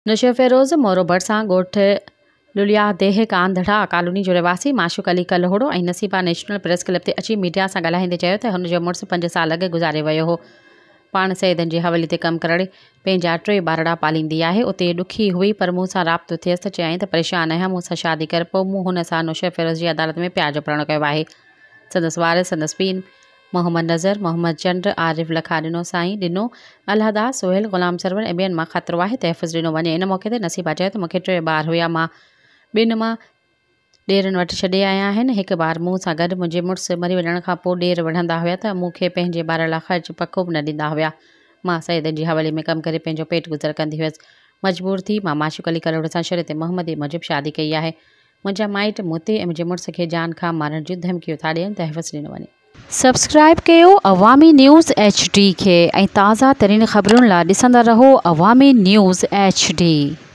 नुशर फ़िरोज़ मोरो भरिसां ॻोठ लुलियादेह कांधड़ा कॉलोनी जो रहवासी माशूक अली कलहोड़ो ऐं नसीबा नेशनल प्रेस क्लब ते अची मीडिया सां ॻाल्हाईंदे चयो त हुनजो मुड़ुसु 5 साल अॻु गुज़ारे वियो हो। पाण सैदनि जी हवेली ते कमु करे पंहिंजा 3 ॿारड़ा पालींदी आहे। उते ॾुखी हुई पर मूं सां राब्तो थियसि त चयाईं त परेशान आहियां, मूं सां शादी कर। पोइ मूं हुन सां नुशर फ़िरोज़ जी अदालत में प्यार जो प्रण कयो आहे। संदसि वारिस संदसि पीउ मोहम्मद नज़र, मोहम्मद चंद्र, आरिफ लखा ॾिनो, साईं ॾिनो, अल्लाहदास, सोहेल, ग़ुलाम सरवर ऐं ॿियनि मां ख़तरो आहे, तहफ़ुज़ ॾिनो वञे। इन मौक़े ते नसीबा चयो त मूंखे 3 ॿार हुया, मां 2 मां ॾेरनि वटि छॾे आया आहिनि। हिकु बार मूं सां गॾु मुंहिंजे मुड़ुसु मरी वञण खां पोइ ॾेर वठंदा हुया त मूंखे पंहिंजे ॿार लाइ ख़र्चु पको बि न ॾींदा हुया। मां सैदनि जी हवेली में कमु करे पंहिंजो पेट गुज़र कंदी हुयसि। मजबूर थी मां माशूक अली कलहोड़ो सां शरीयत मोहम्मदी मूजिबि शादी कई आहे। मुंहिंजा माइट मूं ते ऐं मुंहिंजे मुड़ुस खे जान खां मारण जूं धमकियूं था ॾियनि, तहफ़ुज़ ॾिनो वञे। सब्सक्राइब कयो अवामी न्यूज़ HD खे ऐं ताज़ा तरीन ख़बरुनि लाइ ॾिसंदा रहो अवामी न्यूज़ HD।